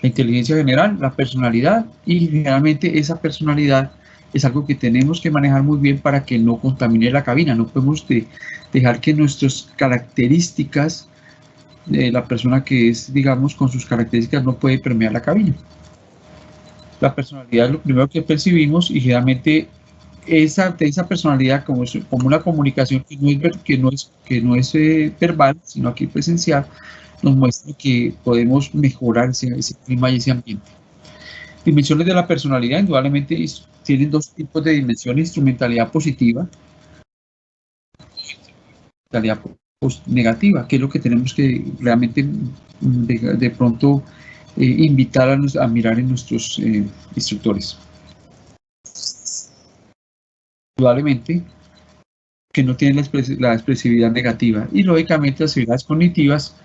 La inteligencia general, la personalidad, y generalmente esa personalidad es algo que tenemos que manejar muy bien para que no contamine la cabina. No podemos dejar que nuestras características, la persona que es, digamos, con sus características no puede permear la cabina. La personalidad es lo primero que percibimos, y generalmente esa personalidad, como una comunicación que no es verbal, sino aquí presencial, nos muestra que podemos mejorar ese clima y ese ambiente. Dimensiones de la personalidad, indudablemente tienen 2 tipos de dimensiones: instrumentalidad positiva y instrumentalidad negativa, que es lo que tenemos que realmente de pronto invitar a mirar en nuestros instructores. indudablemente, que no tienen la expresividad negativa. Y lógicamente las habilidades cognitivas,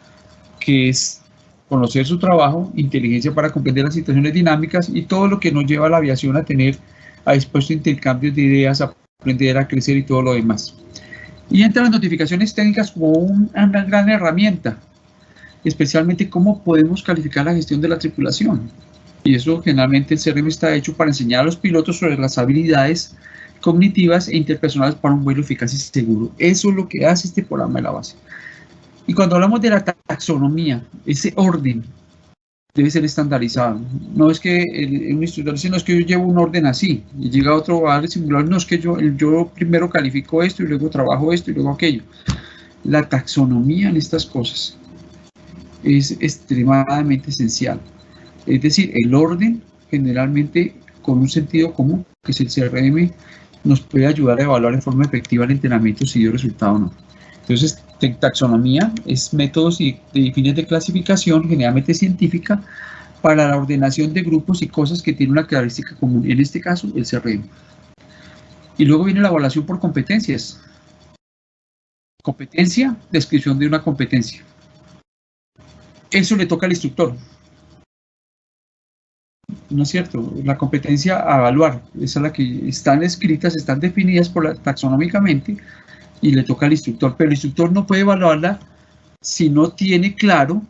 que es conocer su trabajo, inteligencia para comprender las situaciones dinámicas y todo lo que nos lleva a la aviación a tener a dispuesto intercambios de ideas, a aprender, a crecer y todo lo demás. Y entran las notificaciones técnicas como una gran herramienta, especialmente cómo podemos calificar la gestión de la tripulación. Y eso generalmente el CRM está hecho para enseñar a los pilotos sobre las habilidades cognitivas e interpersonales para un vuelo eficaz y seguro. Eso es lo que hace este programa de la base. Y cuando hablamos de la taxonomía, ese orden debe ser estandarizado. No es que un instructor dice, no es que yo llevo un orden así, y llega otro a darle simulador, no es que yo primero califico esto y luego trabajo esto y luego aquello. La taxonomía en estas cosas es extremadamente esencial. Es decir, el orden generalmente con un sentido común, que es el CRM, nos puede ayudar a evaluar de forma efectiva el entrenamiento si dio resultado o no. Entonces, taxonomía es métodos y fines de clasificación, generalmente científica, para la ordenación de grupos y cosas que tienen una característica común, en este caso, el CRM. Y luego viene la evaluación por competencias. Competencia, descripción de una competencia. Eso le toca al instructor. ¿No es cierto? La competencia a evaluar, esa es la que están escritas, están definidas taxonómicamente, y le toca al instructor, pero el instructor no puede evaluarla si no tiene claro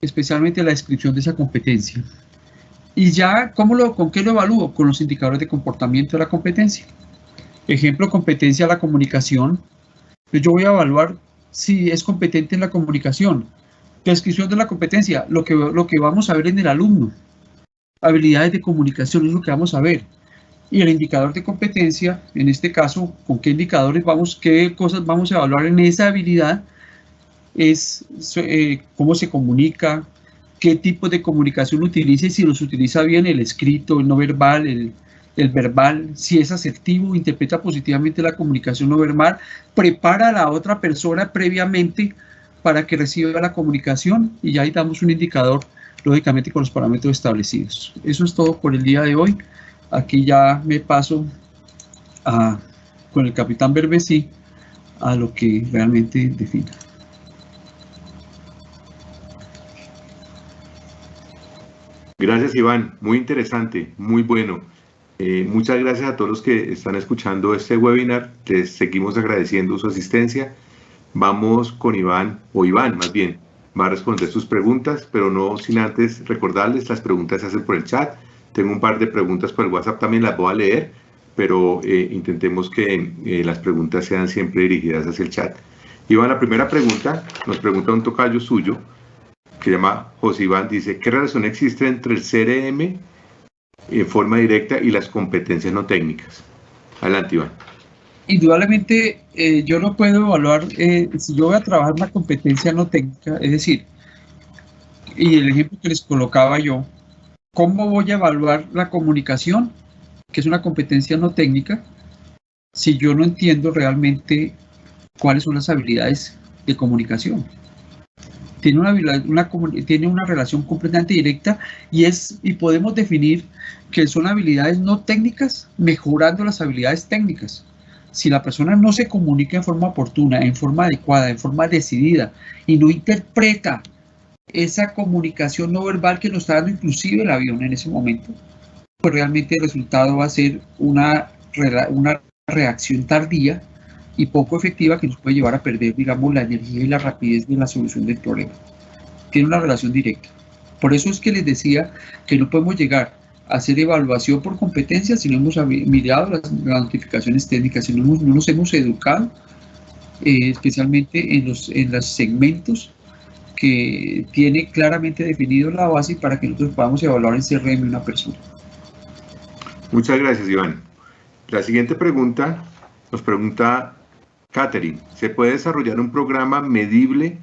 especialmente la descripción de esa competencia. Y ya, ¿con qué lo evalúo? Con los indicadores de comportamiento de la competencia. Ejemplo, competencia a la comunicación. Yo voy a evaluar si es competente en la comunicación. Descripción de la competencia, lo que vamos a ver en el alumno. Habilidades de comunicación es lo que vamos a ver. Y el indicador de competencia, en este caso, con qué indicadores qué cosas vamos a evaluar en esa habilidad, es cómo se comunica, qué tipo de comunicación utiliza y si los utiliza bien, el escrito, el no verbal, el verbal, si es asertivo, interpreta positivamente la comunicación no verbal, prepara a la otra persona previamente para que reciba la comunicación y ya ahí damos un indicador, lógicamente con los parámetros establecidos. Eso es todo por el día de hoy. Aquí ya me paso con el capitán Berbesí a lo que realmente define. Gracias, Iván. Muy interesante, muy bueno. Muchas gracias a todos los que están escuchando este webinar. Les seguimos agradeciendo su asistencia. Vamos con Iván más bien, va a responder sus preguntas, pero no sin antes recordarles, las preguntas se hacen por el chat. Tengo un par de preguntas por el WhatsApp, también las voy a leer, pero intentemos que las preguntas sean siempre dirigidas hacia el chat. Iván, la primera pregunta, nos pregunta un tocayo suyo, que se llama José Iván, dice, ¿qué relación existe entre el CRM en forma directa y las competencias no técnicas? Adelante, Iván. Indudablemente, yo no puedo evaluar, si yo voy a trabajar una competencia no técnica, es decir, y el ejemplo que les colocaba yo, ¿cómo voy a evaluar la comunicación, que es una competencia no técnica, si yo no entiendo realmente cuáles son las habilidades de comunicación? Tiene una relación completamente directa y podemos definir que son habilidades no técnicas mejorando las habilidades técnicas. Si la persona no se comunica en forma oportuna, en forma adecuada, en forma decidida y no interpreta esa comunicación no verbal que nos está dando inclusive el avión en ese momento, pues realmente el resultado va a ser una reacción tardía y poco efectiva que nos puede llevar a perder, digamos, la energía y la rapidez de la solución del problema. Tiene una relación directa. Por eso es que les decía que no podemos llegar a hacer evaluación por competencias si no hemos mirado las notificaciones técnicas, si no nos hemos educado, especialmente en los segmentos que tiene claramente definido la base para que nosotros podamos evaluar el CRM de una persona. Muchas gracias, Iván. La siguiente pregunta nos pregunta Catherine, ¿se puede desarrollar un programa medible,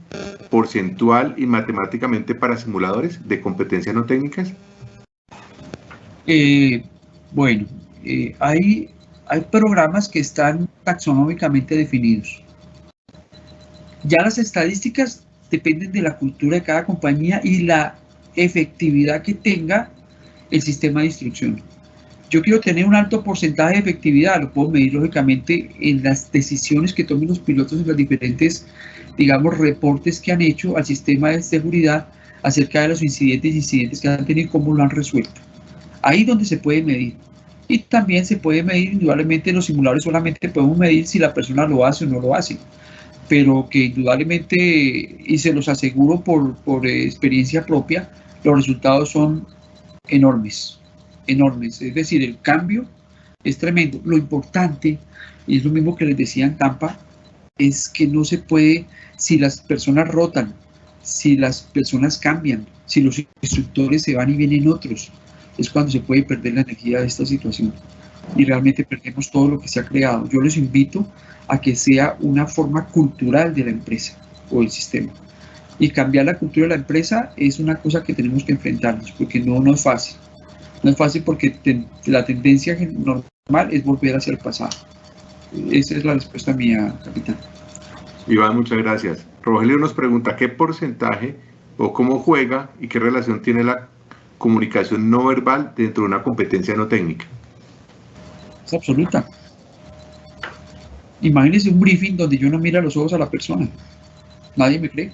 porcentual y matemáticamente para simuladores de competencias no técnicas? Bueno, hay programas que están taxonómicamente definidos. Ya las estadísticas dependen de la cultura de cada compañía y la efectividad que tenga el sistema de instrucción. yo quiero tener un alto porcentaje de efectividad, lo puedo medir lógicamente en las decisiones que tomen los pilotos en los diferentes, digamos, reportes que han hecho al sistema de seguridad acerca de los incidentes que han tenido y cómo lo han resuelto. Ahí es donde se puede medir. Y también se puede medir, indudablemente en los simuladores solamente podemos medir si la persona lo hace o no lo hace, pero que indudablemente, y se los aseguro por experiencia propia, los resultados son enormes, enormes. Es decir, el cambio es tremendo. Lo importante, y es lo mismo que les decía en Tampa, es que no se puede, si las personas rotan, si las personas cambian, si los instructores se van y vienen otros, es cuando se puede perder la energía de esta situación y realmente perdemos todo lo que se ha creado. Yo les invito a que sea una forma cultural de la empresa o del sistema. Y cambiar la cultura de la empresa es una cosa que tenemos que enfrentarnos, porque no es fácil. No es fácil porque la tendencia normal es volver hacia el pasado. Esa es la respuesta mía, capitán. Iván, muchas gracias. Rogelio nos pregunta qué porcentaje o cómo juega y qué relación tiene la comunicación no verbal dentro de una competencia no técnica. Es absoluta. Imagínense un briefing donde yo no miro a los ojos a la persona. Nadie me cree.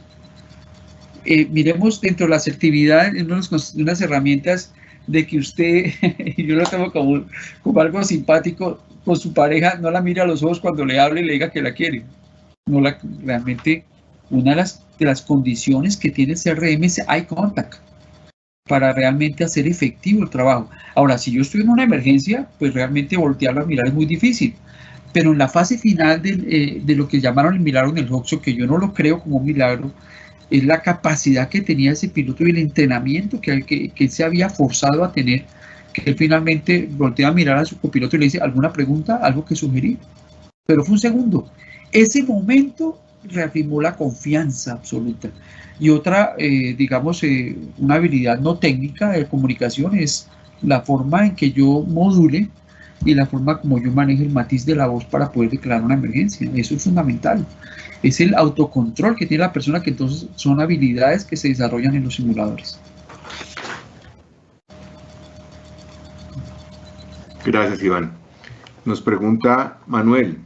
Miremos dentro de la asertividad en unas herramientas de que usted, y yo lo tengo como algo simpático, con su pareja no la mire a los ojos cuando le hable y le diga que la quiere. Realmente una de las condiciones que tiene el CRM es eye contact, para realmente hacer efectivo el trabajo. Ahora, si yo estoy en una emergencia, pues realmente voltearlo a mirar es muy difícil. Pero en la fase final de lo que llamaron el milagro en el Oxxo, que yo no lo creo como un milagro, es la capacidad que tenía ese piloto y el entrenamiento que se había forzado a tener, que él finalmente voltea a mirar a su copiloto y le dice, ¿alguna pregunta? ¿Algo que sugerir? Pero fue un segundo. Ese momento reafirmó la confianza absoluta. Y otra, digamos, una habilidad no técnica de comunicación es la forma en que yo module y la forma como yo manejo el matiz de la voz para poder declarar una emergencia. Eso es fundamental. Es el autocontrol que tiene la persona, que entonces son habilidades que se desarrollan en los simuladores. Gracias, Iván. Nos pregunta Manuel,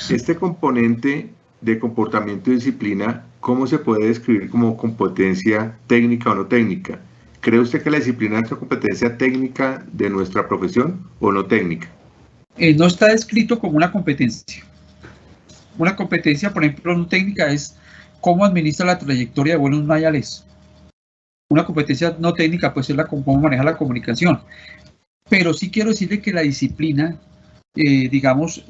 este componente de comportamiento y disciplina, ¿cómo se puede describir como competencia técnica o no técnica? ¿Cree usted que la disciplina es una competencia técnica de nuestra profesión o no técnica? No está descrito como una competencia. Una competencia, por ejemplo, no técnica es cómo administra la trayectoria de vuelos Mayales. Una competencia no técnica puede ser cómo maneja la comunicación. Pero sí quiero decirle que la disciplina, digamos,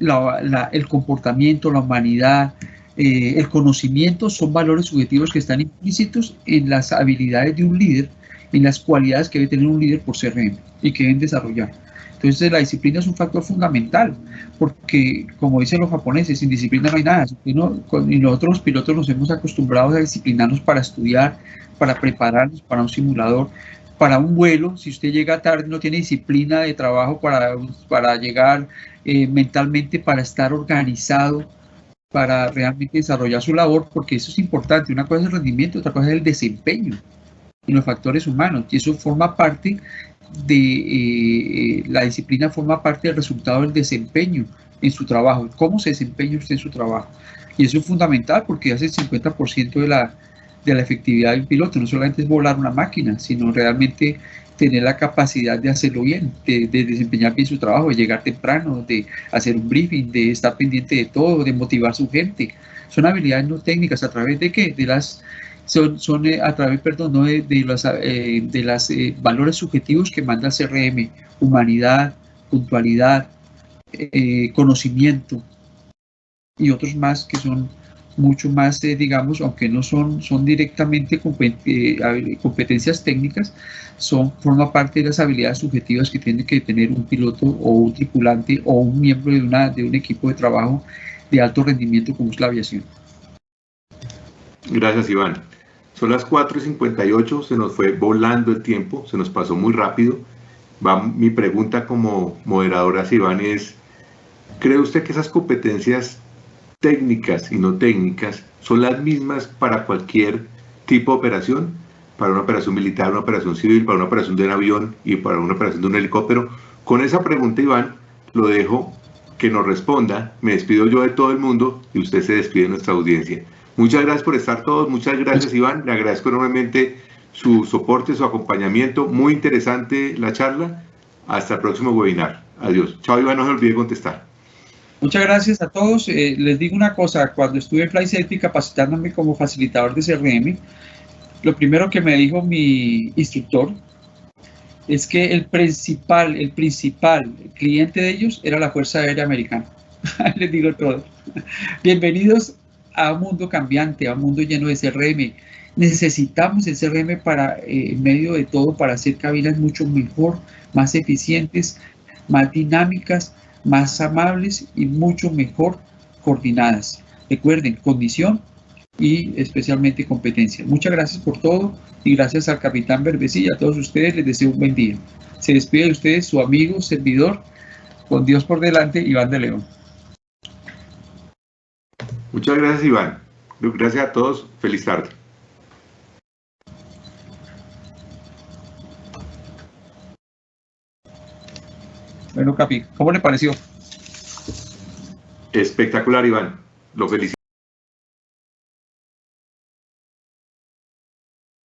el comportamiento, la humanidad, el conocimiento son valores subjetivos que están implícitos en las habilidades de un líder, en las cualidades que debe tener un líder por CRM y que deben desarrollar. Entonces la disciplina es un factor fundamental, porque como dicen los japoneses, sin disciplina no hay nada. Y nosotros los pilotos nos hemos acostumbrado a disciplinarnos para estudiar, para prepararnos para un simulador, para un vuelo. Si usted llega tarde, no tiene disciplina de trabajo para llegar mentalmente, para estar organizado, para realmente desarrollar su labor, porque eso es importante. Una cosa es el rendimiento, otra cosa es el desempeño en los factores humanos, y eso forma parte de la disciplina, forma parte del resultado del desempeño en su trabajo, cómo se desempeña usted en su trabajo, y eso es fundamental porque hace el 50% de la efectividad de un piloto. No solamente es volar una máquina, sino realmente tener la capacidad de hacerlo bien, de desempeñar bien su trabajo, de llegar temprano, de hacer un briefing, de estar pendiente de todo, de motivar a su gente. Son habilidades no técnicas. ¿A través de qué? A través, perdón, no de los valores subjetivos que manda el CRM: humanidad, puntualidad, conocimiento y otros más que son mucho más, digamos, aunque no son directamente competencias técnicas, forma parte de las habilidades subjetivas que tiene que tener un piloto o un tripulante o un miembro de un equipo de trabajo de alto rendimiento como es la aviación. Gracias, Iván. Son las 4:58, se nos fue volando el tiempo, se nos pasó muy rápido. Mi pregunta como moderadora hacia Iván es, ¿cree usted que esas competencias técnicas y no técnicas son las mismas para cualquier tipo de operación? Para una operación militar, una operación civil, para una operación de un avión y para una operación de un helicóptero. con esa pregunta, Iván, lo dejo que nos responda. Me despido yo de todo el mundo y usted se despide de nuestra audiencia. Muchas gracias por estar todos. Muchas gracias, Iván. Le agradezco enormemente su soporte, su acompañamiento. Muy interesante la charla. Hasta el próximo webinar. Adiós. Chao, Iván. No se olvide contestar. Muchas gracias a todos. Les digo una cosa. Cuando estuve en FlySafety capacitándome como facilitador de CRM, lo primero que me dijo mi instructor es que el principal cliente de ellos era la Fuerza Aérea Americana. Les digo todo. Bienvenidos a un mundo cambiante, a un mundo lleno de CRM. Necesitamos el CRM para, en medio de todo, para hacer cabinas mucho mejor, más eficientes, más dinámicas, más amables y mucho mejor coordinadas. Recuerden, condición y especialmente competencia. Muchas gracias por todo y gracias al capitán Berbesi y a todos ustedes les deseo un buen día. Se despide de ustedes su amigo, servidor, con Dios por delante, Iván de León. Muchas gracias, Iván. Gracias a todos. Feliz tarde. Bueno, Capi, ¿cómo le pareció? Espectacular, Iván. Lo felicito.